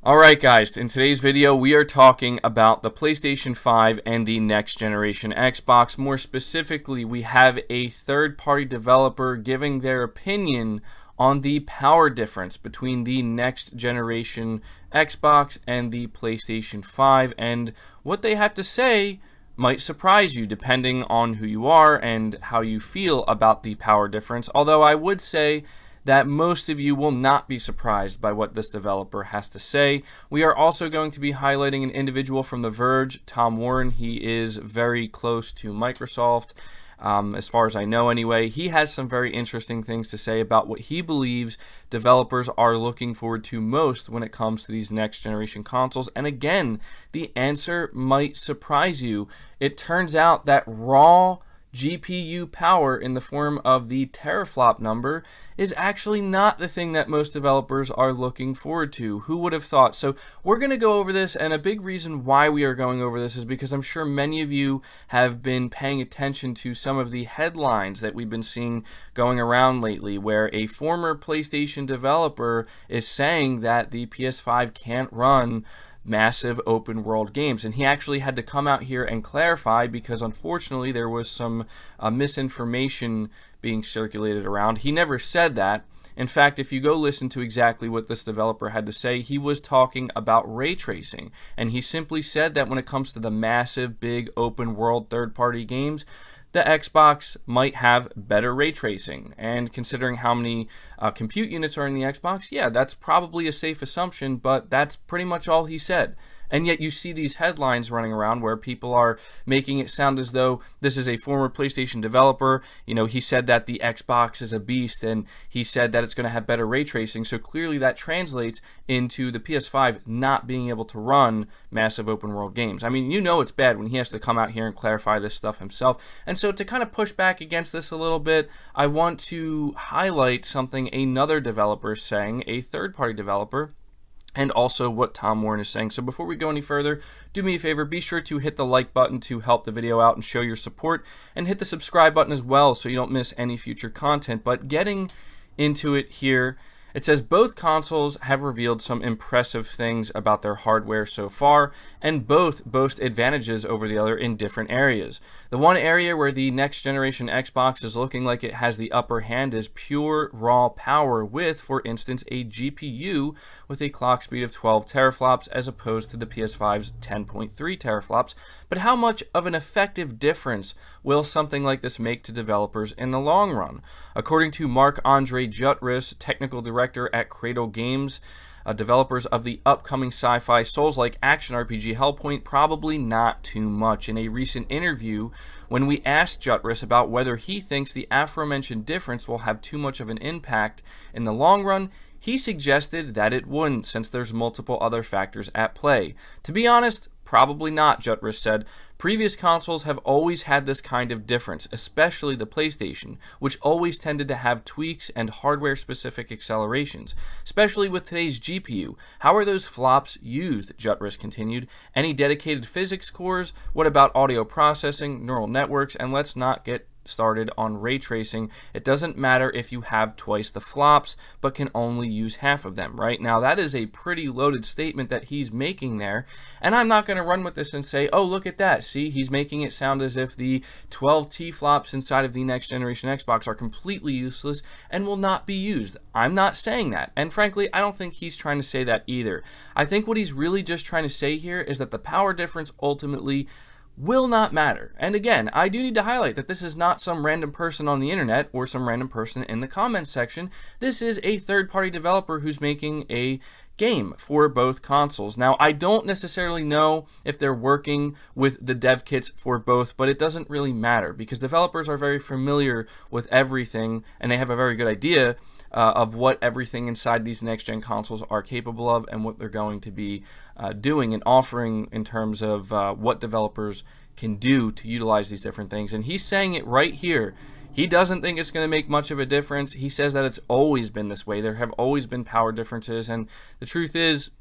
Alright guys, in today's video we are talking about the PlayStation 5 and the next generation Xbox. More specifically, we have a third-party developer giving their opinion on the power difference between the next generation Xbox and the PlayStation 5, and what they have to say might surprise you depending on who you are and how you feel about the power difference. Although I would say that most of you will not be surprised by what this developer has to say. We are also going to be highlighting an individual from The Verge, Tom Warren. He is very close to Microsoft, as far as I know anyway. He has some very interesting things to say about what he believes developers are looking forward to most when it comes to these next generation consoles. And again, the answer might surprise you. It turns out that raw GPU power in the form of the teraflop number is actually not the thing that most developers are looking forward to. Who would have thought? So we're going to go over this, and a big reason why we are going over this is because I'm sure many of you have been paying attention to some of the headlines that we've been seeing going around lately, where a former PlayStation developer is saying that the PS5 can't run massive open world games, and he actually had to come out here and clarify because unfortunately there was some misinformation being circulated around. He never said that. In fact, if you go listen to exactly what this developer had to say, he was talking about ray tracing, and he simply said that when it comes to the massive big open world third-party games, the Xbox might have better ray tracing. And considering how many compute units are in the Xbox, yeah, that's probably a safe assumption, but that's pretty much all he said. And yet you see these headlines running around where people are making it sound as though this is a former PlayStation developer. You know, he said that the Xbox is a beast, and he said that it's going to have better ray tracing. So clearly that translates into the PS5 not being able to run massive open world games. I mean, you know it's bad when he has to come out here and clarify this stuff himself. And so to kind of push back against this a little bit, I want to highlight something another developer is saying, a third-party developer, and also what Tom Warren is saying. So before we go any further, do me a favor, be sure to hit the like button to help the video out and show your support, and hit the subscribe button as well so you don't miss any future content. But getting into it here, it says both consoles have revealed some impressive things about their hardware so far, and both boast advantages over the other in different areas. The one area where the next generation Xbox is looking like it has the upper hand is pure raw power with, for instance, a GPU with a clock speed of 12 teraflops as opposed to the PS5's 10.3 teraflops. But how much of an effective difference will something like this make to developers in the long run? According to Marc-Andre Jutras, technical director at Cradle Games, developers of the upcoming sci-fi Souls-like action RPG Hellpoint, probably not too much. In a recent interview, when we asked Jutras about whether he thinks the aforementioned difference will have too much of an impact in the long run, he suggested that it wouldn't, since there's multiple other factors at play. To be honest, probably not, Jutras said. Previous consoles have always had this kind of difference, especially the PlayStation, which always tended to have tweaks and hardware-specific accelerations, especially with today's GPU. How are those flops used? Jutras continued. Any dedicated physics cores? What about audio processing, neural networks, and let's not get started on ray tracing. It doesn't matter if you have twice the flops but can only use half of them, right? Now that is a pretty loaded statement that he's making there, and I'm not going to run with this and say, oh, look at that, see, he's making it sound as if the 12 T-flops inside of the next generation Xbox are completely useless and will not be used. I'm not saying that, and frankly I don't think he's trying to say that either. I think what he's really just trying to say here is that the power difference ultimately will not matter. And again, I do need to highlight that this is not some random person on the internet or some random person in the comments section. This is a third-party developer who's making a game for both consoles. Now, I don't necessarily know if they're working with the dev kits for both, but it doesn't really matter because developers are very familiar with everything and they have a very good idea of what everything inside these next-gen consoles are capable of and what they're going to be doing and offering in terms of what developers can do to utilize these different things. And he's saying it right here. He doesn't think it's going to make much of a difference. He says that it's always been this way. There have always been power differences, and the truth is,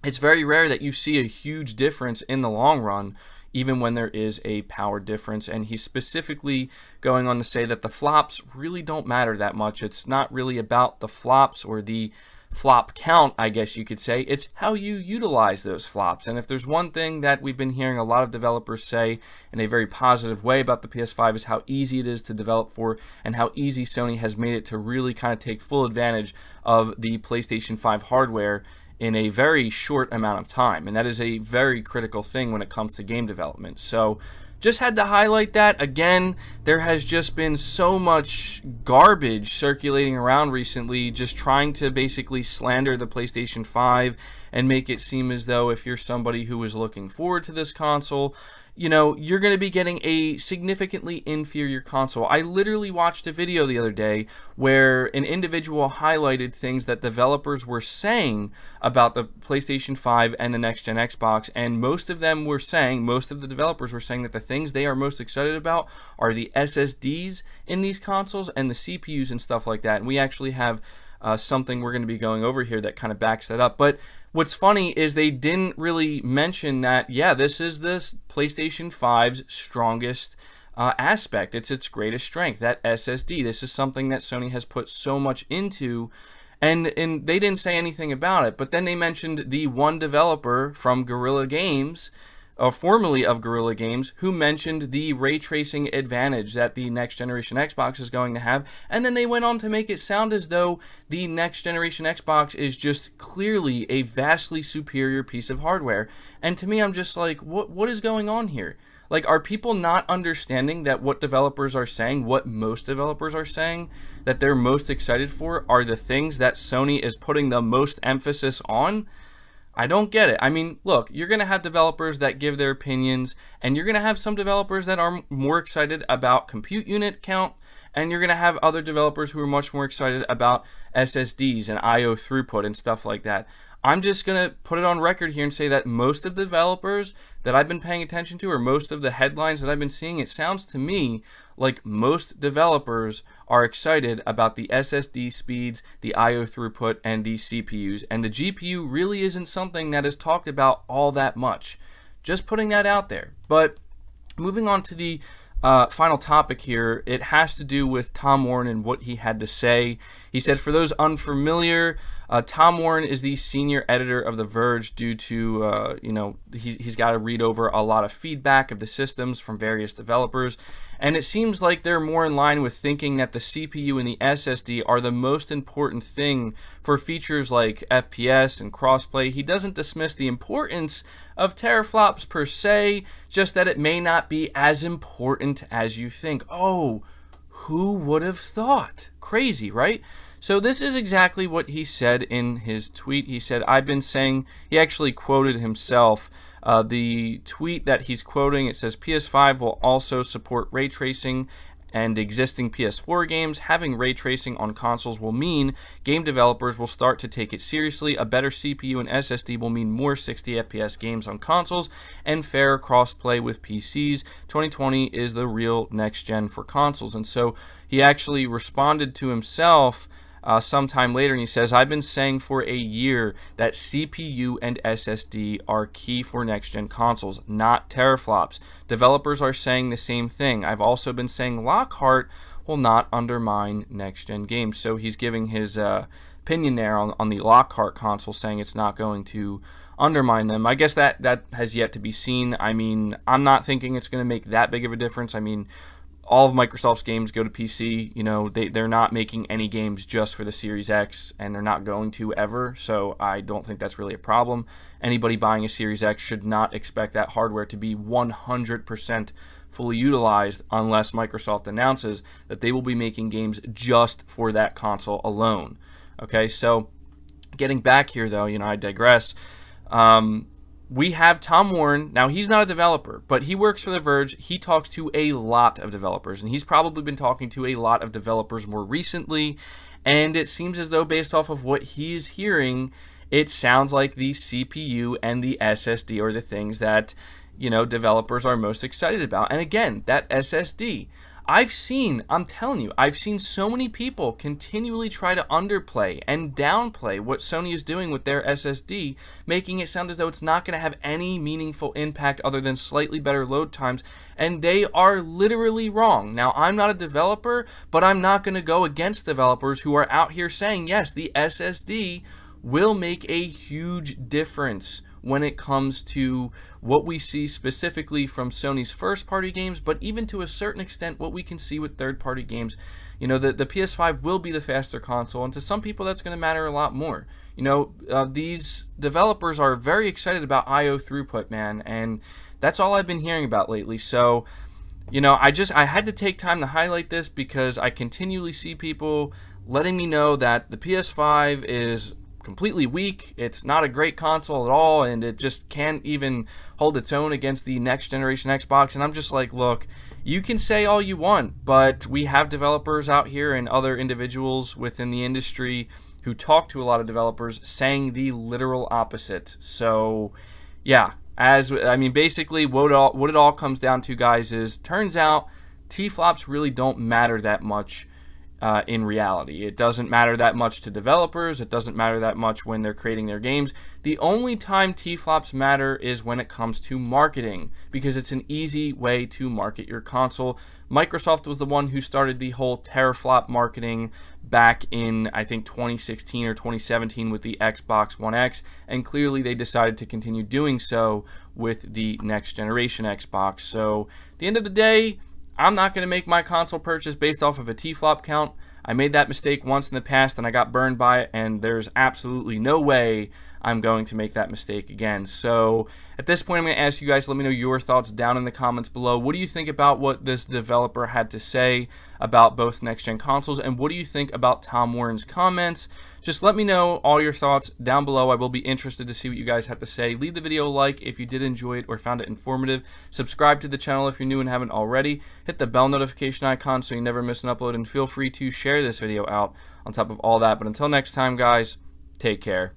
it's very rare that you see a huge difference in the long run, even when there is a power difference. And he's specifically going on to say that the flops really don't matter that much. It's not really about the flops or the flop count, I guess you could say. It's how you utilize those flops. And if there's one thing that we've been hearing a lot of developers say in a very positive way about the PS5 is how easy it is to develop for and how easy Sony has made it to really kind of take full advantage of the PlayStation 5 hardware in a very short amount of time. And that is a very critical thing when it comes to game development. So just had to highlight that. Again, there has just been so much garbage circulating around recently, just trying to basically slander the PlayStation 5 and make it seem as though if you're somebody who is looking forward to this console, you know, you're going to be getting a significantly inferior console. I literally watched a video the other day where an individual highlighted things that developers were saying about the PlayStation 5 and the next-gen Xbox, and most of the developers were saying that the things they are most excited about are the SSDs in these consoles and the CPUs and stuff like that. And we actually have something we're going to be going over here that kind of backs that up. But what's funny is they didn't really mention that, yeah, this is this PlayStation 5's strongest aspect. It's its greatest strength, that SSD. This is something that Sony has put so much into, and they didn't say anything about it. But then they mentioned the one developer from Guerrilla Games, formerly of Guerrilla Games, who mentioned the ray tracing advantage that the next generation Xbox is going to have, and then they went on to make it sound as though the next generation Xbox is just clearly a vastly superior piece of hardware. And to me, I'm just like, what is going on here? Like, are people not understanding that what developers are saying, what most developers are saying, that they're most excited for are the things that Sony is putting the most emphasis on? I don't get it. I mean, look, you're going to have developers that give their opinions, and you're going to have some developers that are more excited about compute unit count, and you're going to have other developers who are much more excited about SSDs and I/O throughput and stuff like that. I'm just going to put it on record here and say that most of the developers that I've been paying attention to, or most of the headlines that I've been seeing, it sounds to me like most developers are excited about the SSD speeds, the I/O throughput, and the CPUs. And the GPU really isn't something that is talked about all that much. Just putting that out there. But moving on to the final topic here, it has to do with Tom Warren and what he had to say. He said, for those unfamiliar, Tom Warren is the senior editor of The Verge due to, he's got to read over a lot of feedback of the systems from various developers. And it seems like they're more in line with thinking that the CPU and the SSD are the most important thing for features like FPS and crossplay. He doesn't dismiss the importance of teraflops per se, just that it may not be as important as you think. Oh, who would have thought? Crazy, right? So this is exactly what he said in his tweet. He said, I've been saying, he actually quoted himself. The tweet that he's quoting, it says, PS5 will also support ray tracing and existing PS4 games. Having ray tracing on consoles will mean game developers will start to take it seriously. A better CPU and SSD will mean more 60 FPS games on consoles and fair crossplay with PCs. 2020 is the real next gen for consoles. And so he actually responded to himself sometime later, and he says, I've been saying for a year that CPU and SSD are key for next-gen consoles, not teraflops. Developers are saying the same thing. I've also been saying Lockhart will not undermine next-gen games. So he's giving his opinion there on the Lockhart console, saying it's not going to undermine them. I guess that has yet to be seen. I mean, I'm not thinking it's going to make that big of a difference. I mean, all of Microsoft's games go to PC. You know, they're not making any games just for the Series X, and they're not going to ever, so I don't think that's really a problem. Anybody buying a Series X should not expect that hardware to be 100% fully utilized unless Microsoft announces that they will be making games just for that console alone. Okay, so getting back here, though, I digress. We have Tom Warren. Now, he's not a developer, but he works for The Verge. He talks to a lot of developers, and he's probably been talking to a lot of developers more recently, and it seems as though based off of what he is hearing, it sounds like the CPU and the SSD are the things that, developers are most excited about. And again, that SSD. I'm telling you, I've seen so many people continually try to underplay and downplay what Sony is doing with their SSD, making it sound as though it's not going to have any meaningful impact other than slightly better load times, and they are literally wrong. Now, I'm not a developer, but I'm not going to go against developers who are out here saying, yes, the SSD will make a huge difference when it comes to what we see specifically from Sony's first-party games, but even to a certain extent what we can see with third-party games. You know, the PS5 will be the faster console, and to some people that's going to matter a lot more. You know, these developers are very excited about I/O throughput, man, and that's all I've been hearing about lately. So, you know, I had to take time to highlight this because I continually see people letting me know that the PS5 is completely weak, it's not a great console at all, and it just can't even hold its own against the next generation Xbox. And I'm just like, look, you can say all you want, but we have developers out here and other individuals within the industry who talk to a lot of developers saying the literal opposite. So yeah, basically what it all comes down to, guys, is turns out T-flops really don't matter that much. In reality, it doesn't matter that much to developers. It doesn't matter that much when they're creating their games. The only time T-flops matter is when it comes to marketing, because it's an easy way to market your console. Microsoft was the one who started the whole teraflop marketing back in, I think, 2016 or 2017 with the Xbox One X, and clearly they decided to continue doing so with the next generation Xbox. So at the end of the day, I'm not going to make my console purchase based off of a T-flop count. I made that mistake once in the past and I got burned by it, and there's absolutely no way I'm going to make that mistake again. So at this point, I'm going to ask you guys to let me know your thoughts down in the comments below. What do you think about what this developer had to say about both next-gen consoles, and what do you think about Tom Warren's comments? Just let me know all your thoughts down below. I will be interested to see what you guys have to say. Leave the video a like if you did enjoy it or found it informative. Subscribe to the channel if you're new and haven't already. Hit the bell notification icon so you never miss an upload, and feel free to share this video out on top of all that. But until next time, guys, take care.